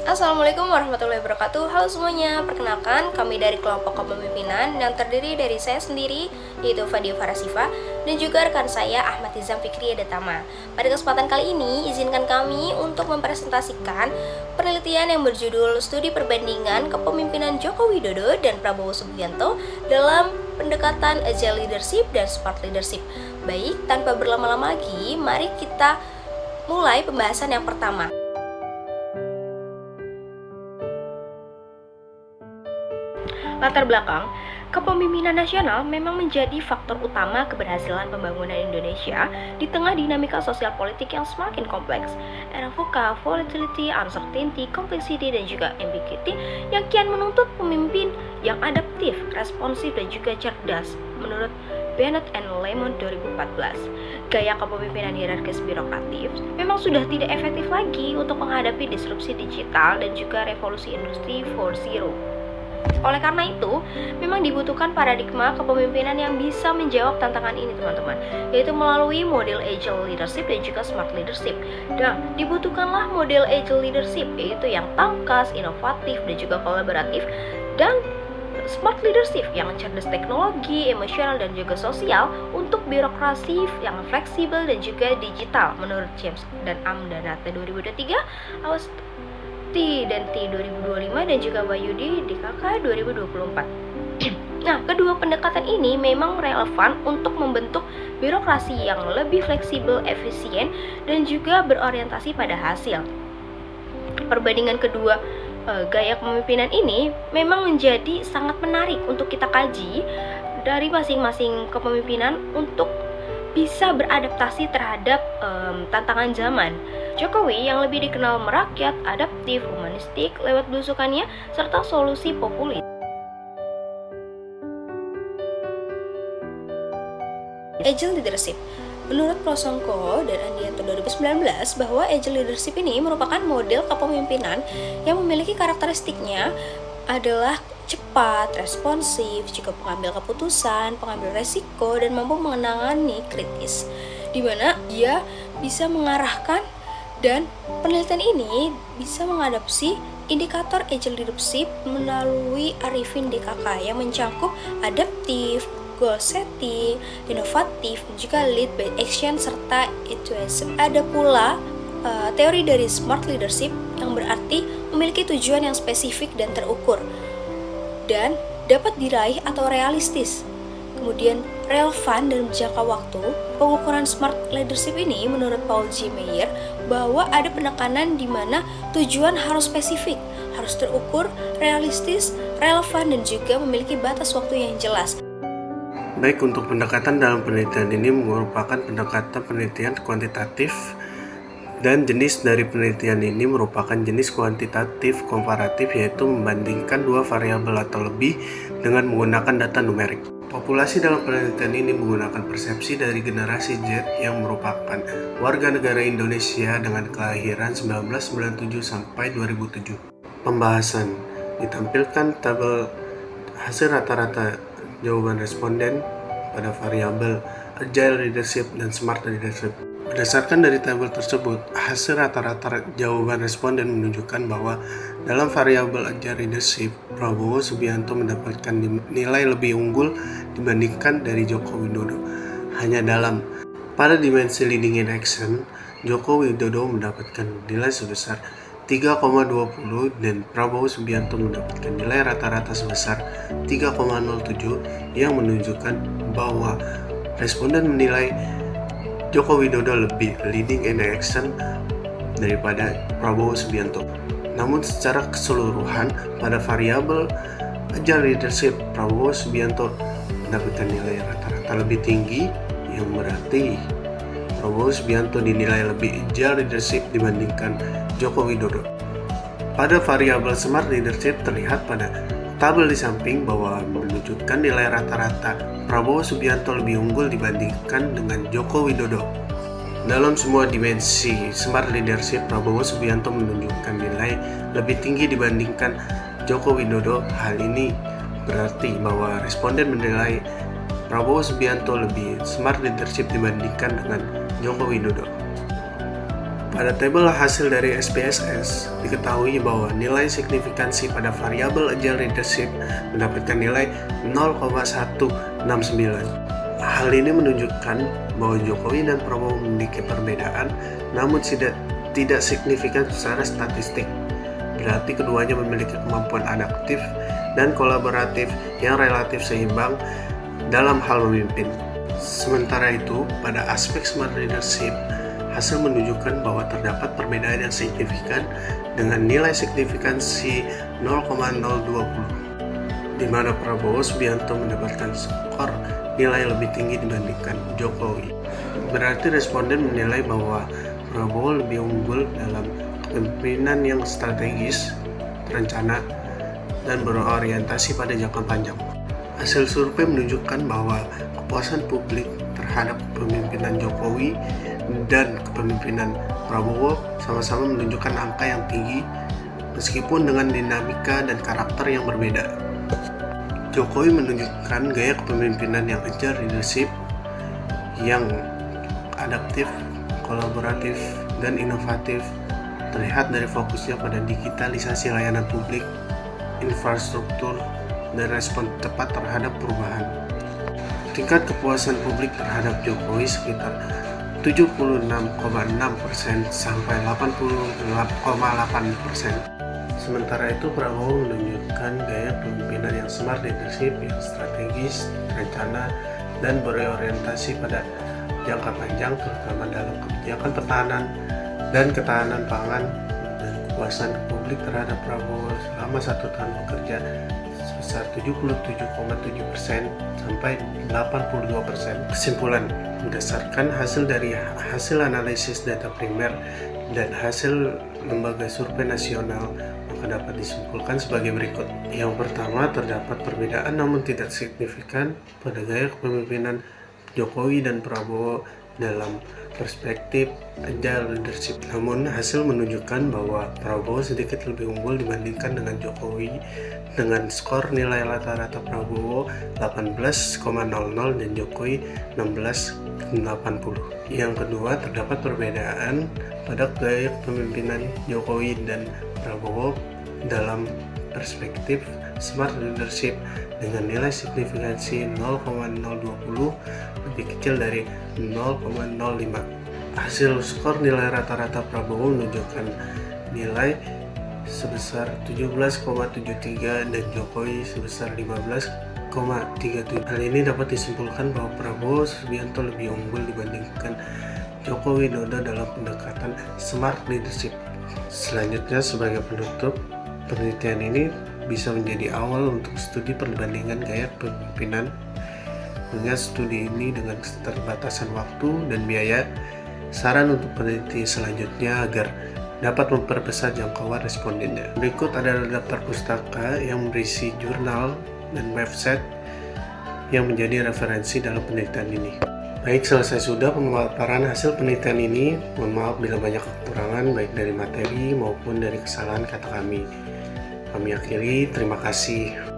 Assalamualaikum warahmatullahi wabarakatuh. Halo semuanya, perkenalkan kami dari kelompok kepemimpinan yang terdiri dari saya sendiri, yaitu Fadia Farasifa, dan juga rekan saya Ahmad Izam Fikri Adatama. Pada kesempatan kali ini, izinkan kami untuk mempresentasikan penelitian yang berjudul Studi Perbandingan Kepemimpinan Joko Widodo dan Prabowo Subianto dalam pendekatan Agile Leadership dan Smart Leadership. Baik, tanpa berlama-lama lagi, mari kita mulai pembahasan yang pertama. Latar belakang, kepemimpinan nasional memang menjadi faktor utama keberhasilan pembangunan Indonesia di tengah dinamika sosial politik yang semakin kompleks. Era VUCA, volatility, uncertainty, complexity, dan juga ambiguity yang kian menuntut pemimpin yang adaptif, responsif, dan juga cerdas. Menurut Bennett and Lemon 2014, gaya kepemimpinan hierarkis birokratif memang sudah tidak efektif lagi untuk menghadapi disrupsi digital dan juga revolusi industri 4.0. Oleh karena itu, memang dibutuhkan paradigma kepemimpinan yang bisa menjawab tantangan ini, teman-teman, yaitu melalui model Agile Leadership dan juga Smart Leadership. Dan dibutuhkanlah model Agile Leadership, yaitu yang tangkas, inovatif, dan juga kolaboratif, dan Smart Leadership yang cerdas teknologi, emosional, dan juga sosial untuk birokrasi yang fleksibel dan juga digital. Menurut James dan Amdanata 2023, Awas T dan T 2025, dan juga Wahyudi DKK 2024. Nah, kedua pendekatan ini memang relevan untuk membentuk birokrasi yang lebih fleksibel, efisien, dan juga berorientasi pada hasil. Perbandingan kedua gaya kepemimpinan ini memang menjadi sangat menarik untuk kita kaji dari masing-masing kepemimpinan untuk bisa beradaptasi terhadap tantangan zaman. Jokowi yang lebih dikenal merakyat, adaptif, humanistik lewat belusukannya, serta solusi populis. Agile Leadership. Menurut Prosongko dan Andianto 2019, bahwa Agile Leadership ini merupakan model kepemimpinan yang memiliki karakteristiknya adalah cepat, responsif, juga pengambil keputusan, pengambil resiko, dan mampu menangani kritis, di mana dia bisa mengarahkan, dan penelitian ini bisa mengadopsi indikator Agile Leadership melalui Arifin DKK yang mencakup adaptif, goal setting, inovatif, dan juga lead by action serta enthusiasm. Ada pula teori dari Smart Leadership yang berarti memiliki tujuan yang spesifik dan terukur dan dapat diraih atau realistis, kemudian relevan dan berjangka waktu. Pengukuran Smart Leadership ini menurut Paul G. Meyer bahwa ada penekanan di mana tujuan harus spesifik, harus terukur, realistis, relevan, dan juga memiliki batas waktu yang jelas. Baik, untuk pendekatan dalam penelitian ini merupakan pendekatan penelitian kuantitatif, dan jenis dari penelitian ini merupakan jenis kuantitatif komparatif, yaitu membandingkan dua variabel atau lebih dengan menggunakan data numerik. Populasi dalam penelitian ini menggunakan persepsi dari generasi Z yang merupakan warga negara Indonesia dengan kelahiran 1997 sampai 2007. Pembahasan ditampilkan tabel hasil rata-rata jawaban responden pada variabel Agile Leadership dan Smart Leadership. Berdasarkan dari tabel tersebut, hasil rata-rata jawaban responden menunjukkan bahwa dalam variabel Agile Leadership, Prabowo Subianto mendapatkan nilai lebih unggul dibandingkan dari Joko Widodo. Hanya pada dimensi leading in action, Joko Widodo mendapatkan nilai sebesar 3,20 dan Prabowo Subianto mendapatkan nilai rata-rata sebesar 3,07 yang menunjukkan bahwa responden menilai Joko Widodo lebih leading in action daripada Prabowo Subianto. Namun secara keseluruhan pada variabel Agile Leadership, Prabowo Subianto mendapatkan nilai rata-rata lebih tinggi, yang berarti Prabowo Subianto dinilai lebih Agile Leadership dibandingkan Joko Widodo. Pada variabel Smart Leadership terlihat pada tabel di samping bahwa menunjukkan nilai rata-rata Prabowo Subianto lebih unggul dibandingkan dengan Joko Widodo. Dalam semua dimensi Smart Leadership, Prabowo Subianto menunjukkan nilai lebih tinggi dibandingkan Joko Widodo. Hal ini berarti bahwa responden menilai Prabowo Subianto lebih Smart Leadership dibandingkan dengan Joko Widodo. Pada tabel hasil dari SPSS, diketahui bahwa nilai signifikansi pada variabel agile leadership mendapatkan nilai 0,169. Hal ini menunjukkan bahwa Jokowi dan Prabowo memiliki perbedaan, namun tidak signifikan secara statistik. Berarti keduanya memiliki kemampuan adaptif dan kolaboratif yang relatif seimbang dalam hal memimpin. Sementara itu, pada aspek smart leadership, hasil menunjukkan bahwa terdapat perbedaan yang signifikan dengan nilai signifikansi 0,020, di mana Prabowo Subianto mendapatkan skor nilai lebih tinggi dibandingkan Jokowi. Berarti responden menilai bahwa Prabowo lebih unggul dalam kepemimpinan yang strategis, terencana, dan berorientasi pada jangka panjang. Hasil survei menunjukkan bahwa kepuasan publik terhadap kepemimpinan Jokowi dan kepemimpinan Prabowo sama-sama menunjukkan angka yang tinggi meskipun dengan dinamika dan karakter yang berbeda. Jokowi menunjukkan gaya kepemimpinan yang agile leadership, yang adaptif, kolaboratif, dan inovatif, terlihat dari fokusnya pada digitalisasi layanan publik, infrastruktur, dan respon cepat terhadap perubahan. Tingkat kepuasan publik terhadap Jokowi sekitar 76,6% sampai 80,8%. Sementara itu Prabowo menunjukkan gaya kepemimpinan yang smart leadership, yang strategis, terencana, dan berorientasi pada jangka panjang, terutama dalam kebijakan pertahanan dan ketahanan pangan. Dan kepuasan publik terhadap Prabowo selama 1 tahun bekerja sebesar 77,7% sampai 82%. Kesimpulan, berdasarkan hasil dari hasil analisis data primer dan hasil lembaga survei nasional, maka dapat disimpulkan sebagai berikut. Yang pertama, terdapat perbedaan namun tidak signifikan pada gaya kepemimpinan Jokowi dan Prabowo dalam perspektif agile leadership. Namun hasil menunjukkan bahwa Prabowo sedikit lebih unggul dibandingkan dengan Jokowi dengan skor nilai rata-rata Prabowo 18,00 dan Jokowi 16,80. Yang kedua, terdapat perbedaan pada gaya kepemimpinan Jokowi dan Prabowo dalam perspektif smart leadership dengan nilai signifikansi 0,020 lebih kecil dari 0,05. Hasil skor nilai rata-rata Prabowo menunjukkan nilai sebesar 17,73 dan Jokowi sebesar 15,37. Hal ini dapat disimpulkan bahwa Prabowo Subianto lebih unggul dibandingkan Joko Widodo dalam pendekatan smart leadership. Selanjutnya, sebagai penutup, penelitian ini bisa menjadi awal untuk studi perbandingan gaya kepemimpinan. Mengingat studi ini dengan keterbatasan waktu dan biaya, saran untuk peneliti selanjutnya agar dapat memperbesar jangkauan respondennya. Berikut adalah daftar pustaka yang berisi jurnal dan website yang menjadi referensi dalam penelitian ini. Baik, selesai sudah pemaparan hasil penelitian ini. Mohon maaf bila banyak kekurangan baik dari materi maupun dari kesalahan kata kami. Kami akhiri, terima kasih.